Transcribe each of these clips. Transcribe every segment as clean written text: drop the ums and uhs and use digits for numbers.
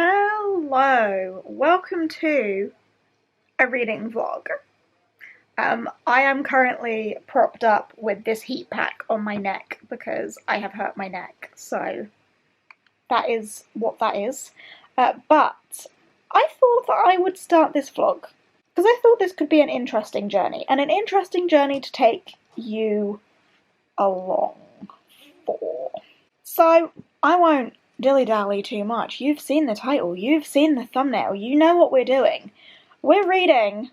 Hello, welcome to a reading vlog. I am currently propped up with this heat pack on my neck because I have hurt my neck, so that is what that is. But I thought that I would start this vlog because I thought this could be an interesting journey, and an interesting journey to take you along for. So I won't dilly-dally too much. You've seen the title, you've seen the thumbnail, you know what we're doing. We're reading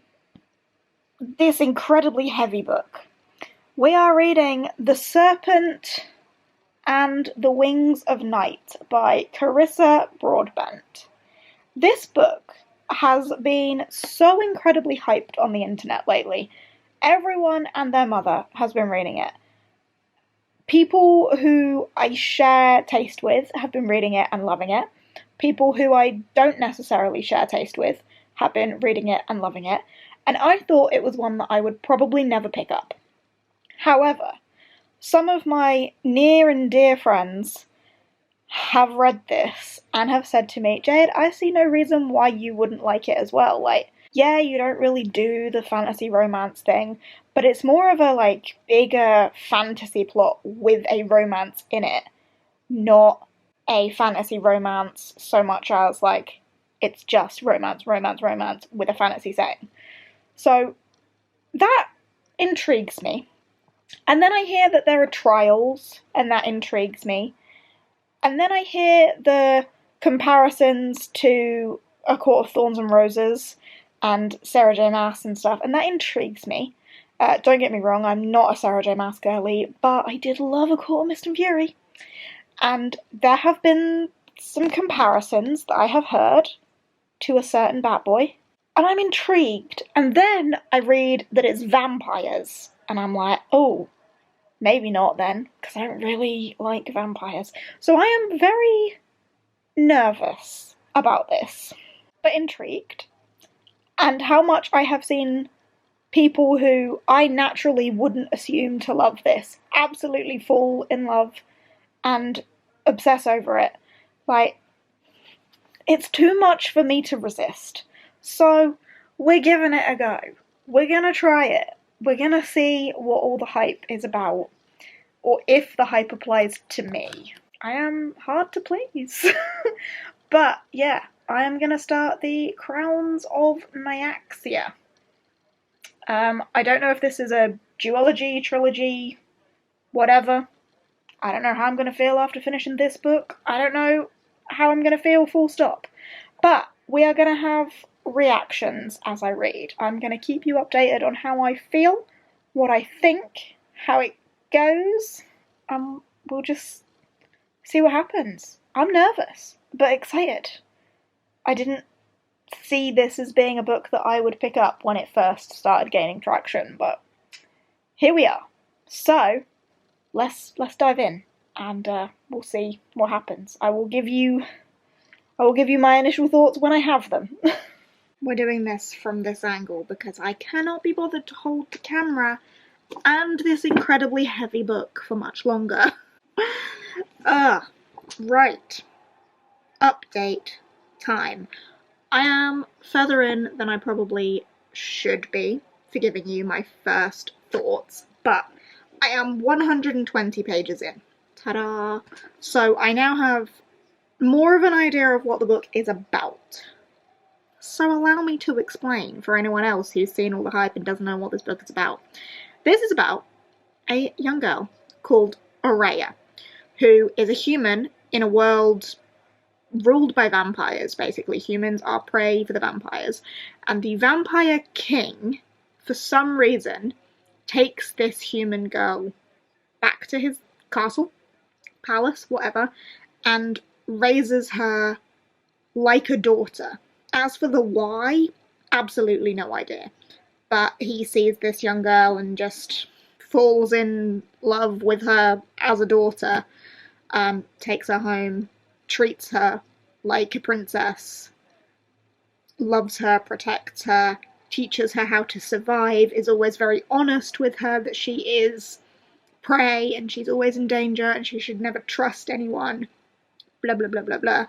this incredibly heavy book. We are reading The Serpent and the Wings of Night by Carissa Broadbent. This book has been so incredibly hyped on the internet lately. Everyone and their mother has been reading it. People who I share taste with have been reading it and loving it. People who I don't necessarily share taste with have been reading it and loving it. And I thought it was one that I would probably never pick up. However, some of my near and dear friends have read this and have said to me, Jade, I see no reason why you wouldn't like it as well. Like, yeah, you don't really do the fantasy romance thing, but it's more of a, bigger fantasy plot with a romance in it, not a fantasy romance so much as, it's just romance with a fantasy setting. So, that intrigues me. And then I hear that there are trials, and that intrigues me. And then I hear the comparisons to A Court of Thorns and Roses and Sarah J. Maas and stuff, and that intrigues me. Don't get me wrong, I'm not a Sarah J. Maas girly, but I did love A Court of Mist and Fury. And there have been some comparisons that I have heard to a certain bad boy, and I'm intrigued. And then I read that it's vampires, and I'm like, oh, maybe not then, because I don't really like vampires. So I am very nervous about this, but intrigued. And how much I have seen people who I naturally wouldn't assume to love this absolutely fall in love and obsess over it. It's too much for me to resist. So we're giving it a go. We're gonna try it. We're gonna see what all the hype is about, or if the hype applies to me. I am hard to please. But yeah, I am gonna start the Crowns of Nyaxia. I don't know if this is a duology, trilogy, whatever. I don't know how I'm gonna feel after finishing this book. I don't know how I'm gonna feel, full stop. But we are gonna have reactions as I read. I'm gonna keep you updated on how I feel, what I think, how it goes, and we'll just see what happens. I'm nervous, but excited. I didn't see this as being a book that I would pick up when it first started gaining traction, but here we are. So, let's dive in, and we'll see what happens. I will give you my initial thoughts when I have them. We're doing this from this angle because I cannot be bothered to hold the camera and this incredibly heavy book for much longer. Right. Update time. I am further in than I probably should be for giving you my first thoughts, but I am 120 pages in. Ta-da! So I now have more of an idea of what the book is about. So allow me to explain for anyone else who's seen all the hype and doesn't know what this book is about. This is about a young girl called Aurea, who is a human in a world ruled by vampires, basically. Humans are prey for the vampires. And the vampire king, for some reason, takes this human girl back to his castle, palace, whatever, and raises her like a daughter. As for the why, absolutely no idea. But he sees this young girl and just falls in love with her as a daughter, takes her home, treats her like a princess, loves her, protects her, teaches her how to survive, is always very honest with her that she is prey and she's always in danger and she should never trust anyone, blah blah blah blah blah.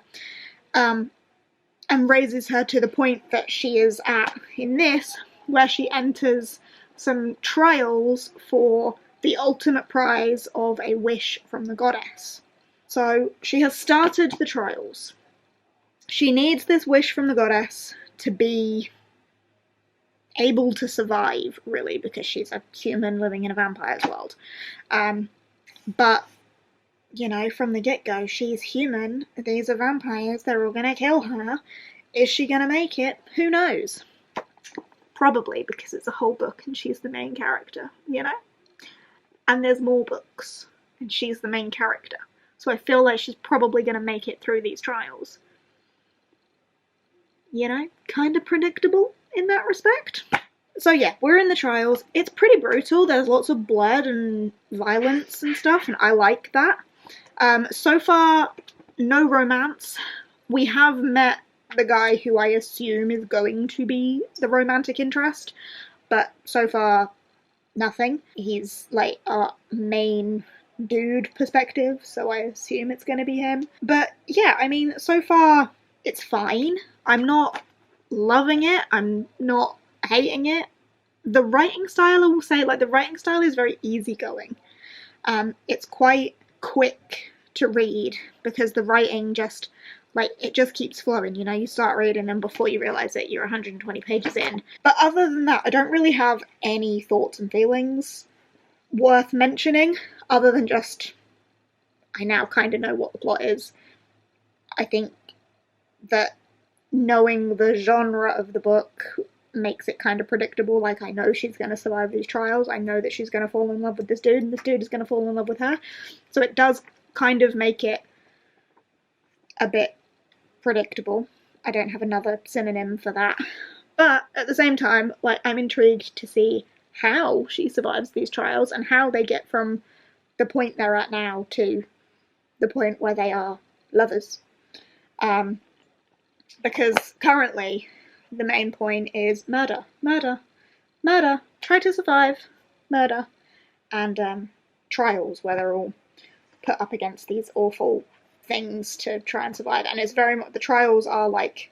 and raises her to the point that she is at in this, where she enters some trials for the ultimate prize of a wish from the goddess. So she has started the trials. She needs this wish from the goddess to be able to survive, really, because she's a human living in a vampire's world. But, you know, from the get-go, she's human, these are vampires, they're all gonna kill her. Is she gonna make it? Who knows? Probably, because it's a whole book and she's the main character, you know? And there's more books, and she's the main character. So I feel like she's probably gonna make it through these trials. You know, kind of predictable in that respect. So yeah, we're in the trials. It's pretty brutal. There's lots of blood and violence and stuff, and I like that. So far, no romance. We have met the guy who I assume is going to be the romantic interest, but so far, nothing. He's like our main dude perspective, so I assume it's going to be him. But yeah, I mean, so far, it's fine. I'm not loving it. I'm not hating it. The writing style, I will say, like, the writing style is very easygoing. It's quite quick to read because the writing just, like, it just keeps flowing, you know? You start reading and before you realise it, you're 120 pages in. But other than that, I don't really have any thoughts and feelings worth mentioning, other than just, I now kind of know what the plot is. I think that knowing the genre of the book makes it kind of predictable. Like, I know she's going to survive these trials. I know that she's going to fall in love with this dude, and this dude is going to fall in love with her. So it does kind of make it a bit predictable. I don't have another synonym for that. But at the same time, like, I'm intrigued to see how she survives these trials and how they get from the point they're at now to the point where they are lovers. Because currently, the main point is murder, murder, murder, try to survive, murder, and trials where they're all put up against these awful things to try and survive. And it's very much, the trials are like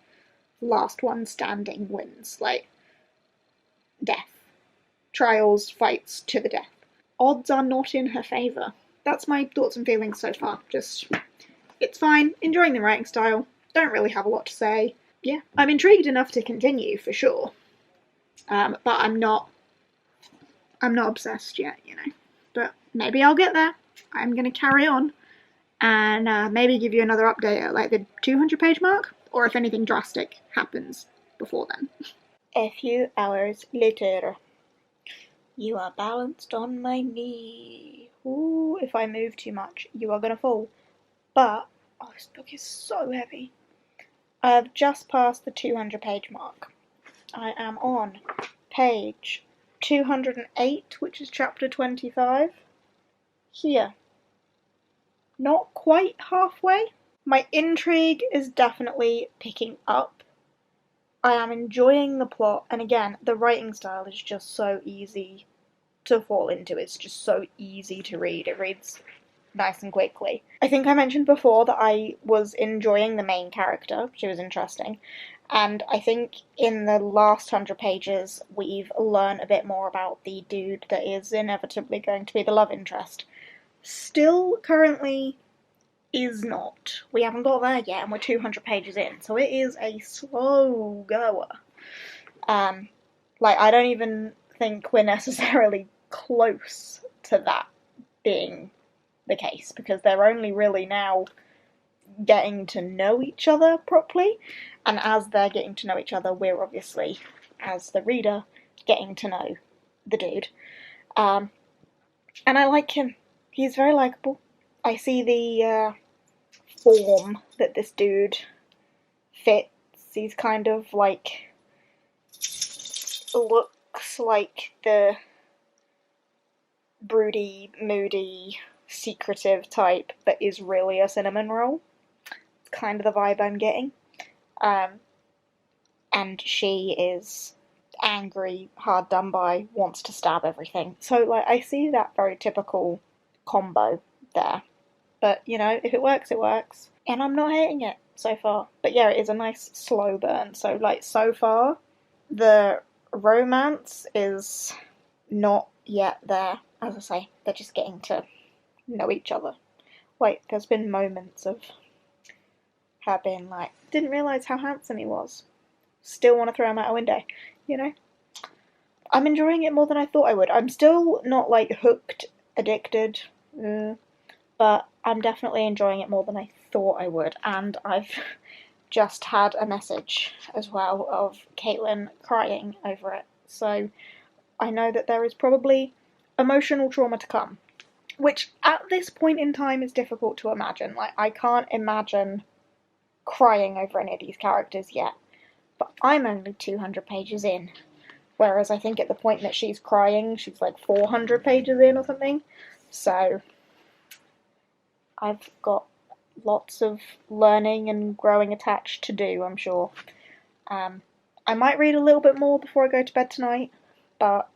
last one standing wins, like death. Trials, fights to the death. Odds are not in her favour. That's my thoughts and feelings so far. Just, it's fine, enjoying the writing style. Don't really have a lot to say. Yeah, I'm intrigued enough to continue for sure, but I'm not obsessed yet, you know. But maybe I'll get there. I'm gonna carry on, and maybe give you another update at like the 200-page mark, or if anything drastic happens before then. A few hours later, you are balanced on my knee. Ooh, if I move too much, you are gonna fall. But oh, this book is so heavy. I've just passed the 200-page mark. I am on page 208, which is chapter 25. Here. Not quite halfway. My intrigue is definitely picking up. I am enjoying the plot, and again, the writing style is just so easy to fall into. It's just so easy to read. It reads nice and quickly. I think I mentioned before that I was enjoying the main character. She was interesting. And I think in the last 100 pages we've learned a bit more about the dude that is inevitably going to be the love interest. Still, currently, is not. We haven't got there yet and we're 200 pages in, so it is a slow goer. Like, I don't even think we're necessarily close to that being the case, because they're only really now getting to know each other properly, and as they're getting to know each other, we're obviously, as the reader, getting to know the dude. And I like him. He's very likeable. I see the form that this dude fits. He's kind of like, looks like the broody, moody, secretive type that is really a cinnamon roll. It's kind of the vibe I'm getting. And she is angry, hard done by, wants to stab everything. So, like, I see that very typical combo there. But, you know, if it works, it works. And I'm not hating it so far. But yeah, it is a nice slow burn. So, like, so far, the romance is not yet there. As I say, they're just getting to know each other. Like, there's been moments of her being like, didn't realise how handsome he was. Still want to throw him out a window, you know? I'm enjoying it more than I thought I would. I'm still not, like, hooked, addicted, but I'm definitely enjoying it more than I thought I would. And I've just had a message as well of Caitlin crying over it. So I know that there is probably emotional trauma to come, which at this point in time is difficult to imagine. Like, I can't imagine crying over any of these characters yet. But I'm only 200 pages in. Whereas I think at the point that she's crying, she's like 400 pages in or something. So I've got lots of learning and growing attached to do, I'm sure. I might read a little bit more before I go to bed tonight, but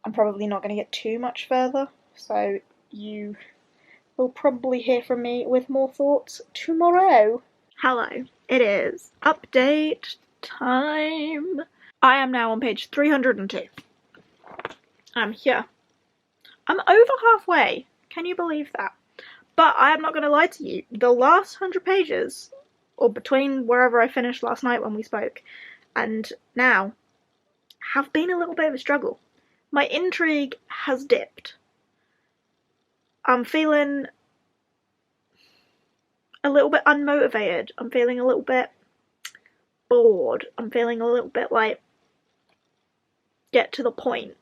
I'm probably not going to get too much further. So you will probably hear from me with more thoughts tomorrow. Hello, it is update time. I am now on page 302. I'm here. I'm over halfway. Can you believe that? But I am not going to lie to you. The last 100 pages, or between wherever I finished last night when we spoke, and now, have been a little bit of a struggle. My intrigue has dipped. I'm feeling a little bit unmotivated. I'm feeling a little bit bored. I'm feeling a little bit like, get to the point.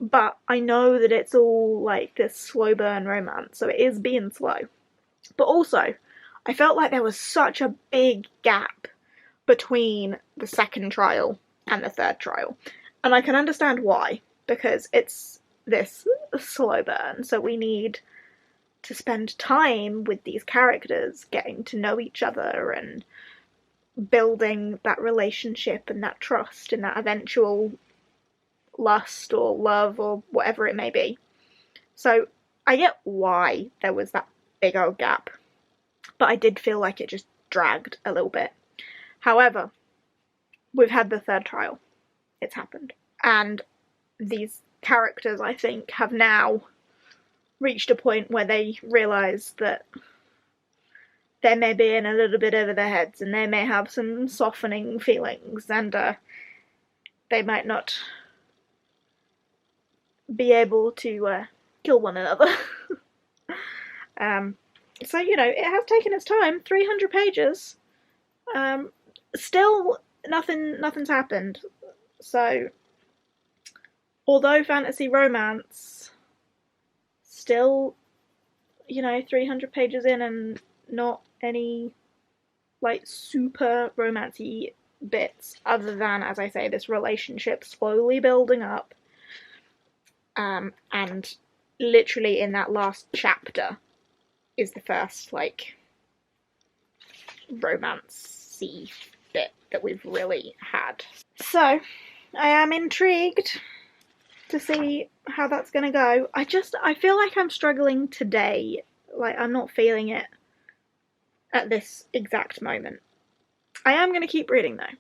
But I know that it's all like this slow burn romance, so it is being slow. But also, I felt like there was such a big gap between the second trial and the third trial. And I can understand why, because it's this slow burn, so we need to spend time with these characters, getting to know each other and building that relationship and that trust and that eventual lust or love or whatever it may be. So I get why there was that big old gap, but I did feel like it just dragged a little bit. However, we've had the third trial. It's happened. And these characters, I think, have now reached a point where they realise that they may be in a little bit over their heads and they may have some softening feelings, and they might not be able to kill one another. So, you know, it has taken its time. 300 pages. Still, nothing's happened. So, although fantasy romance, still, you know, 300 pages in and not any, like, super romancy bits, other than, as I say, this relationship slowly building up. And literally in that last chapter is the first, like, romance-y bit that we've really had. So, I am intrigued to see how that's gonna go. I feel like I'm struggling today. Like, I'm not feeling it at this exact moment. I am gonna keep reading, though,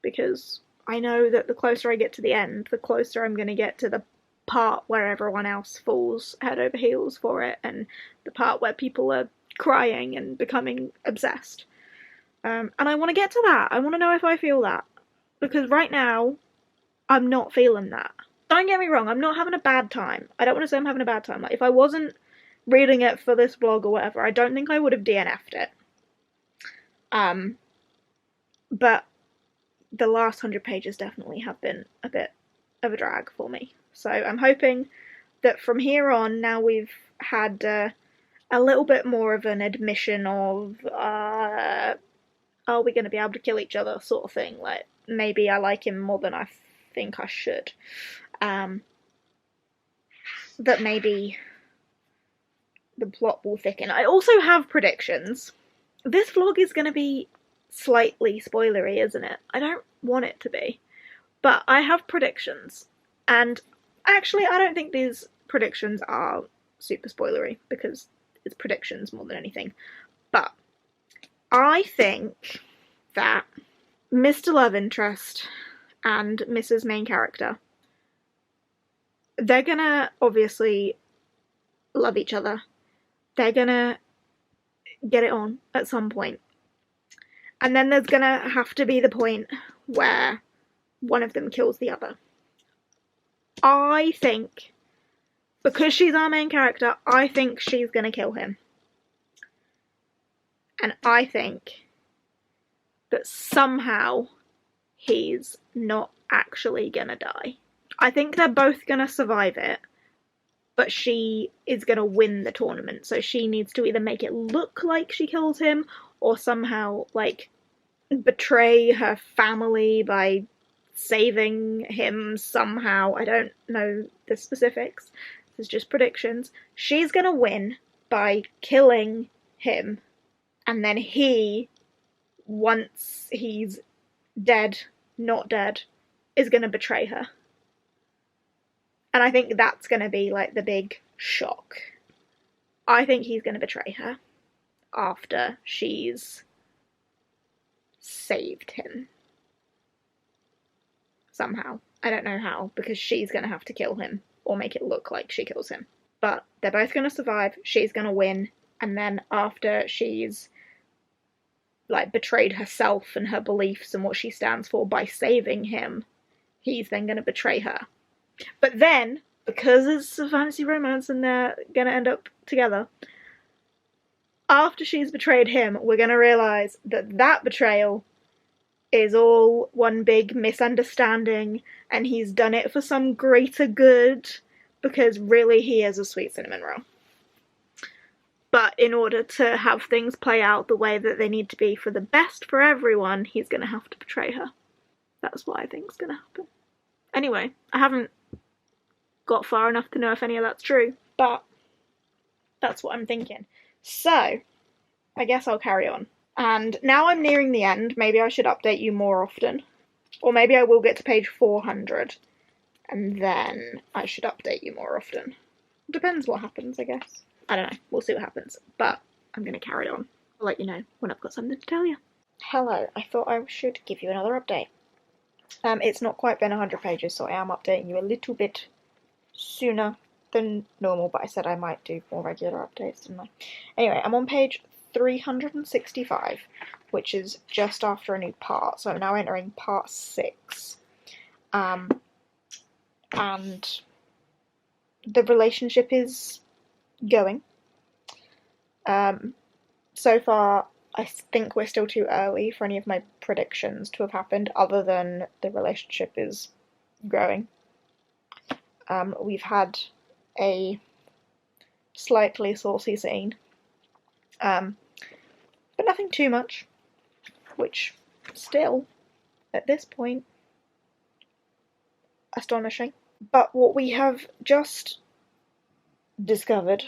because I know that the closer I get to the end, the closer I'm gonna get to the part where everyone else falls head over heels for it, and the part where people are crying and becoming obsessed. And I want to get to that. I want to know if I feel that. Because right now, I'm not feeling that. Don't get me wrong, I'm not having a bad time. I don't want to say I'm having a bad time. Like, if I wasn't reading it for this vlog or whatever, I don't think I would have DNF'd it. But the last 100 pages definitely have been a bit of a drag for me. So I'm hoping that from here on, now we've had a little bit more of an admission of, are we going to be able to kill each other sort of thing. Like, maybe I like him more than I think I should. That maybe the plot will thicken. I also have predictions. This vlog is going to be slightly spoilery, isn't it? I don't want it to be. But I have predictions. And actually, I don't think these predictions are super spoilery because it's predictions more than anything. But I think that Mr. Love Interest and Mrs. Main Character, they're gonna obviously love each other. They're gonna get it on at some point. And then there's gonna have to be the point where one of them kills the other. I think, because she's our main character, I think she's gonna kill him. And I think that somehow he's not actually gonna die. I think they're both gonna survive it, but she is gonna win the tournament, so she needs to either make it look like she kills him or somehow, like, betray her family by saving him somehow. I don't know the specifics. This is just predictions. She's gonna win by killing him, and then he, once he's dead, not dead, is gonna betray her. And I think that's gonna be, like, the big shock. I think he's gonna betray her after she's saved him. Somehow. I don't know how, because she's gonna have to kill him, or make it look like she kills him. But they're both gonna survive, she's gonna win, and then after she's, like, betrayed herself and her beliefs and what she stands for by saving him, he's then gonna betray her. But then, because it's a fantasy romance and they're gonna end up together, after she's betrayed him, we're gonna realise that that betrayal is all one big misunderstanding, and he's done it for some greater good, because really he is a sweet cinnamon roll. But in order to have things play out the way that they need to be for the best for everyone, he's gonna have to betray her. That's what I think's gonna happen. Anyway, I haven't got far enough to know if any of that's true, but that's what I'm thinking. So, I guess I'll carry on. And now I'm nearing the end, maybe I should update you more often. Or maybe I will get to page 400, and then I should update you more often. Depends what happens, I guess. I don't know, we'll see what happens. But I'm going to carry on. I'll let you know when I've got something to tell you. Hello, I thought I should give you another update. It's not quite been 100 pages, so I am updating you a little bit sooner than normal, but I said I might do more regular updates, didn't I? Anyway, I'm on page 365, which is just after a new part, so I'm now entering part 6. And the relationship is going. So far, I think we're still too early for any of my predictions to have happened, other than the relationship is growing. We've had a slightly saucy scene, but nothing too much, which still, at this point, astonishing. But what we have just discovered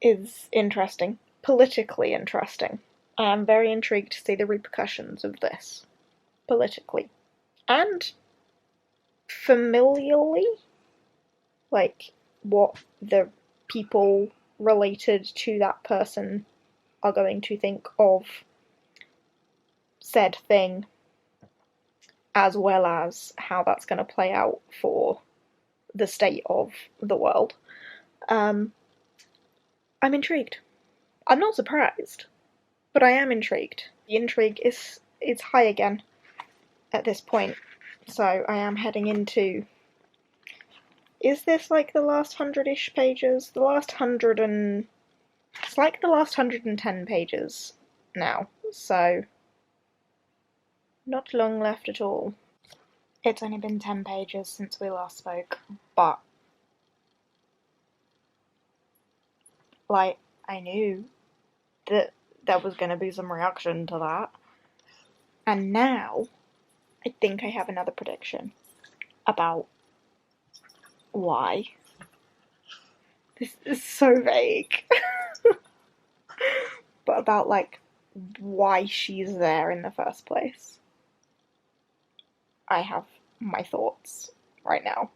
is interesting, politically interesting. I am very intrigued to see the repercussions of this, politically. And familially, like, what the people related to that person are going to think of said thing, as well as how that's going to play out for the state of the world. I'm intrigued. I'm not surprised, but I am intrigued. The intrigue is high again at this point, so I am heading into... Is this like the last 100-ish pages? The last 100 and... It's like the last 110 pages now, so... Not long left at all. It's only been 10 pages since we last spoke, but... Like, I knew that there was going to be some reaction to that. And now, I think I have another prediction about why. This is so vague. But about, like, why she's there in the first place. I have my thoughts right now.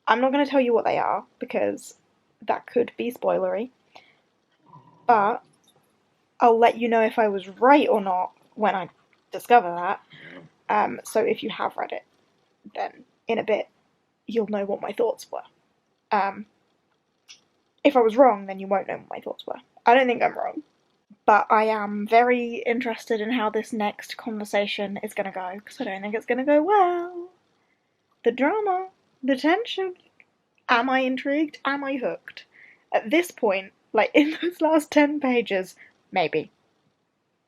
I'm not going to tell you what they are, because that could be spoilery, but I'll let you know if I was right or not when I discover that. So if you have read it, then in a bit you'll know what my thoughts were. If I was wrong, then you won't know what my thoughts were. I don't think I'm wrong, but I am very interested in how this next conversation is going to go, because I don't think it's going to go well. The drama, the tension. Am I intrigued? Am I hooked? At this point, like in those last 10 pages, maybe.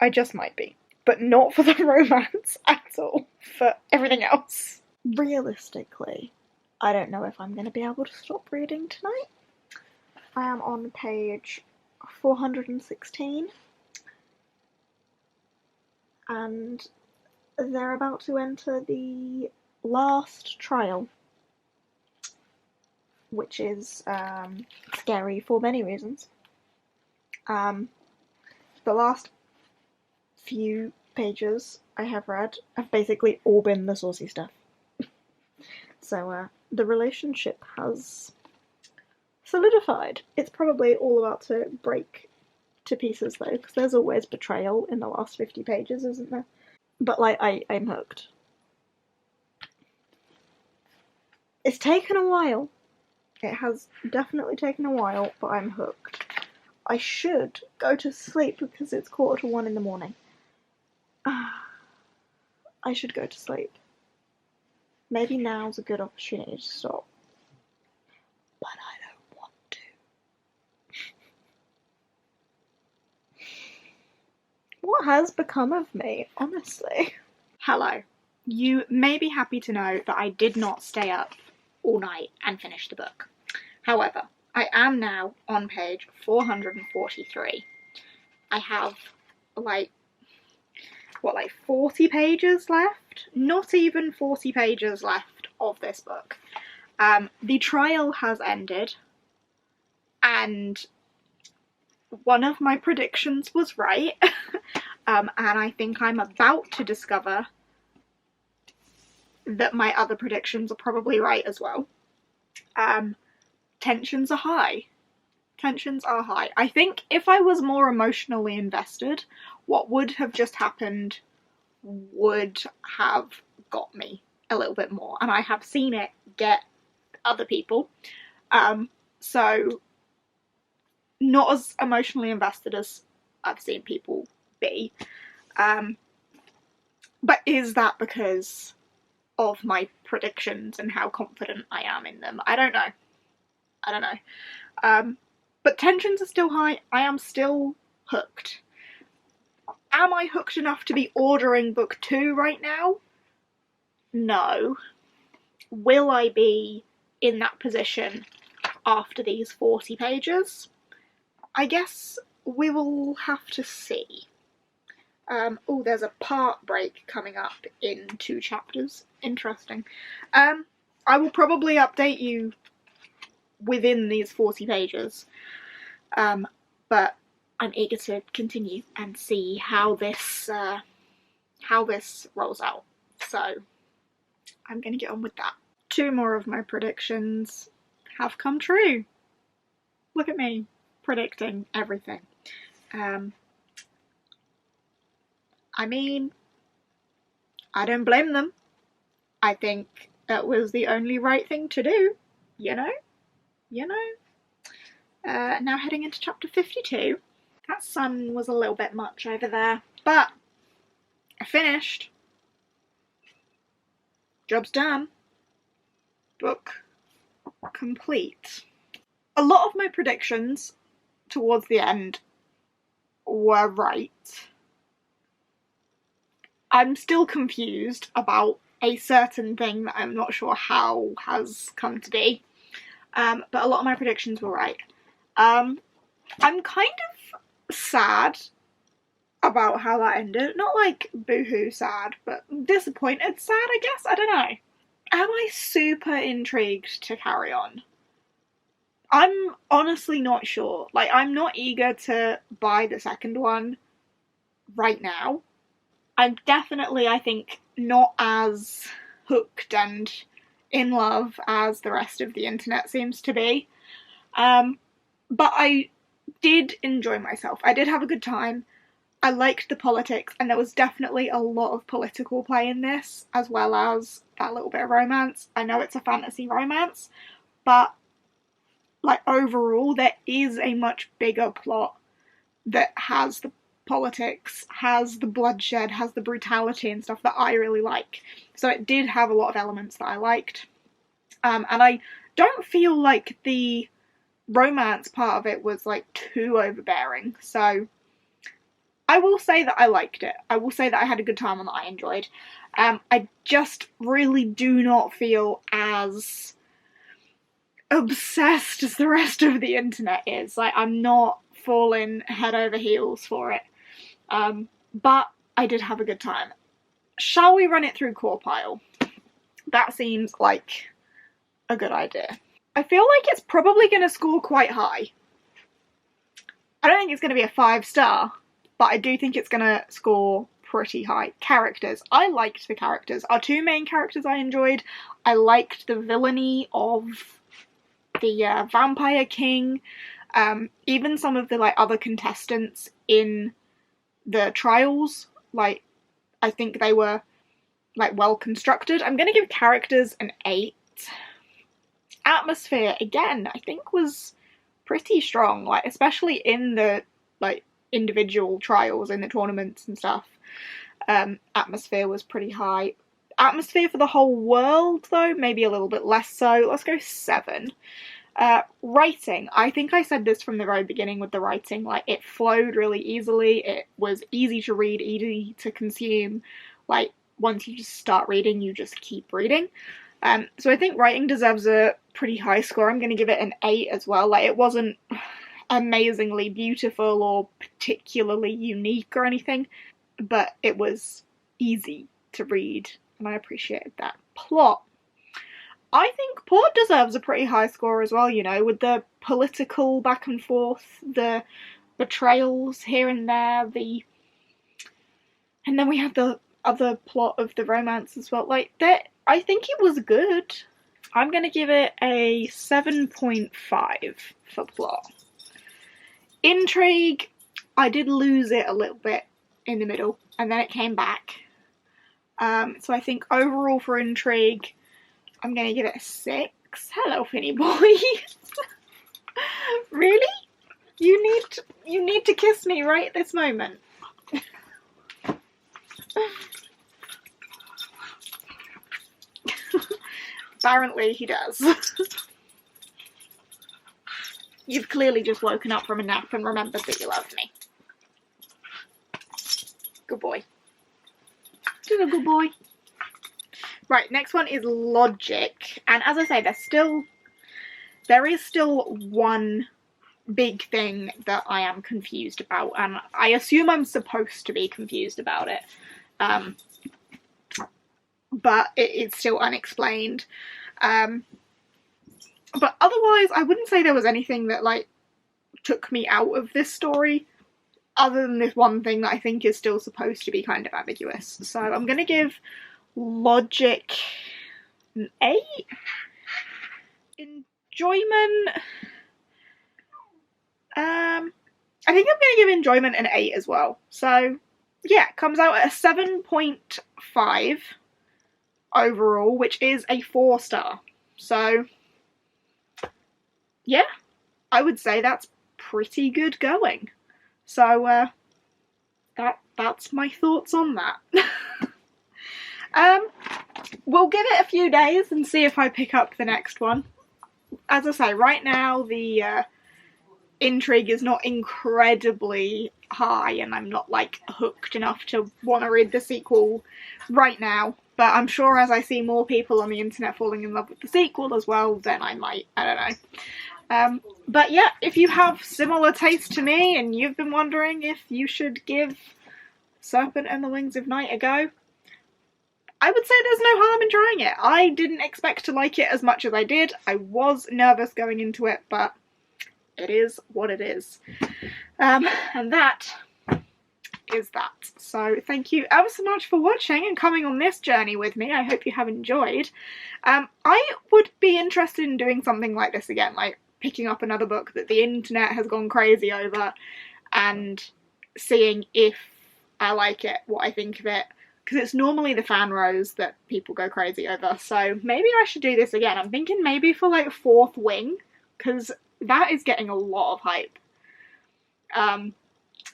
I just might be. But not for the romance at all. For everything else. Realistically, I don't know if I'm going to be able to stop reading tonight. I am on page 416. And they're about to enter the last trial, which is scary for many reasons. The last few pages I have read have basically all been the saucy stuff. So the relationship has solidified. It's probably all about to break to pieces though, because there's always betrayal in the last 50 pages, isn't there? But like, I'm hooked. It's taken a while. It has definitely taken a while, but I'm hooked. I should go to sleep because it's 1:45 in the morning. I should go to sleep. Maybe now's a good opportunity to stop. But I don't want to. What has become of me, honestly? Hello. You may be happy to know that I did not stay up all night and finish the book. However, I am now on page 443. I have, like 40 pages left? Not even 40 pages left of this book. The trial has ended, and one of my predictions was right, and I think I'm about to discover that my other predictions are probably right as well. Tensions are high. Tensions are high. I think if I was more emotionally invested, what would have just happened would have got me a little bit more, and I have seen it get other people. So not as emotionally invested as I've seen people be. But is that because of my predictions and how confident I am in them? I don't know. But tensions are still high. I am still hooked. Am I hooked enough to be ordering book 2 right now? No. Will I be in that position after these 40 pages? I guess we will have to see. Oh, there's a part break coming up in 2 chapters. Interesting. I will probably update you within these 40 pages. But I'm eager to continue and see how this rolls out. So I'm going to get on with that. 2 more of my predictions have come true. Look at me predicting everything. I mean, I don't blame them. I think that was the only right thing to do, you know? Now heading into chapter 52. That sun was a little bit much over there, but I finished. Job's done. Book complete. A lot of my predictions towards the end were right. I'm still confused about a certain thing that I'm not sure how has come to be. But a lot of my predictions were right. I'm kind of sad about how that ended. Not like boohoo sad, but disappointed sad, I guess. I don't know. Am I super intrigued to carry on? I'm honestly not sure. Like, I'm not eager to buy the second one right now. I'm definitely, I think, not as hooked and in love as the rest of the internet seems to be. but I did enjoy myself. I did have a good time. I liked the politics, and there was definitely a lot of political play in this, as well as that little bit of romance. I know it's a fantasy romance, but like overall there is a much bigger plot that has the politics, has the bloodshed, has the brutality and stuff that I really like. So it did have a lot of elements that I liked. And I don't feel like the romance part of it was like too overbearing. So I will say that I liked it. I will say that I had a good time and that I enjoyed. I just really do not feel as obsessed as the rest of the internet is. Like, I'm not falling head over heels for it. But I did have a good time. Shall we run it through core pile? That seems like a good idea. I feel like it's probably going to score quite high. I don't think it's going to be a 5-star, but I do think it's going to score pretty high. Characters. I liked the characters. Our two main characters I enjoyed. I liked the villainy of the Vampire King. Even some of the like other contestants in the trials, like, I think they were like well constructed. I'm gonna give characters an 8. Atmosphere, again, I think was pretty strong, like especially in the like individual trials in the tournaments and stuff. Atmosphere was pretty high. Atmosphere for the whole world, though, maybe a little bit less so. Let's go 7. Writing. I think I said this from the very beginning with the writing. Like, it flowed really easily. It was easy to read, easy to consume. Like, once you just start reading, you just keep reading. So I think writing deserves a pretty high score. I'm going to give it an 8 as well. Like, it wasn't amazingly beautiful or particularly unique or anything, but it was easy to read, and I appreciated that. Plot. I think plot deserves a pretty high score as well, you know, with the political back and forth, the betrayals here and there, and then we have the other plot of the romance as well. Like, that, I think it was good. I'm going to give it a 7.5 for plot. Intrigue, I did lose it a little bit in the middle, and then it came back. So I think overall for Intrigue, I'm going to give it a 6. Hello, Finny boy. Really? You need to kiss me right this moment. Apparently he does. You've clearly just woken up from a nap and remembered that you love me. Good boy. Just a good boy. Right, next one is logic. And as I say, there is still one big thing that I am confused about, and I assume I'm supposed to be confused about it. But it's still unexplained. But otherwise, I wouldn't say there was anything that, like, took me out of this story, other than this one thing that I think is still supposed to be kind of ambiguous. So I'm going to give logic an 8. Enjoyment, I think I'm going to give enjoyment an 8 as well. So yeah, it comes out at a 7.5 overall, which is a 4-star. So yeah, I would say that's pretty good going. So that's my thoughts on that. We'll give it a few days and see if I pick up the next one. As I say, right now the intrigue is not incredibly high, and I'm not like hooked enough to want to read the sequel right now. But I'm sure as I see more people on the internet falling in love with the sequel as well, then I might. I don't know. But yeah, if you have similar taste to me and you've been wondering if you should give Serpent and the Wings of Night a go, I would say there's no harm in trying it. I didn't expect to like it as much as I did. I was nervous going into it, but it is what it is. And that is that. So thank you ever so much for watching and coming on this journey with me. I hope you have enjoyed. I would be interested in doing something like this again. Like, picking up another book that the internet has gone crazy over and seeing if I like it, what I think of it, because it's normally the fan rows that people go crazy over. So maybe I should do this again. I'm thinking maybe for like Fourth Wing, because that is getting a lot of hype. And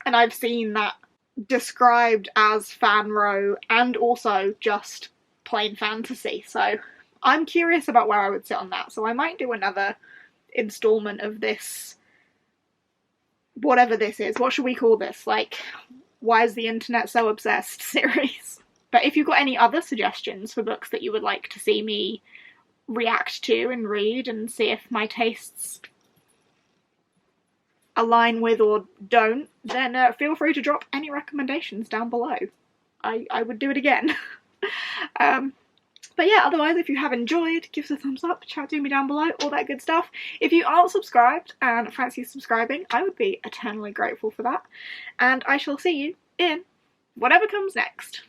I've seen that described as fan row and also just plain fantasy. So I'm curious about where I would sit on that. So I might do another installment of this, whatever this is. What should we call this? Like, why is the internet so obsessed series? But if you've got any other suggestions for books that you would like to see me react to and read and see if my tastes align with or don't, then feel free to drop any recommendations down below. I would do it again. But yeah, otherwise, if you have enjoyed, give us a thumbs up, chat to me down below, all that good stuff. If you aren't subscribed and fancy subscribing, I would be eternally grateful for that. And I shall see you in whatever comes next.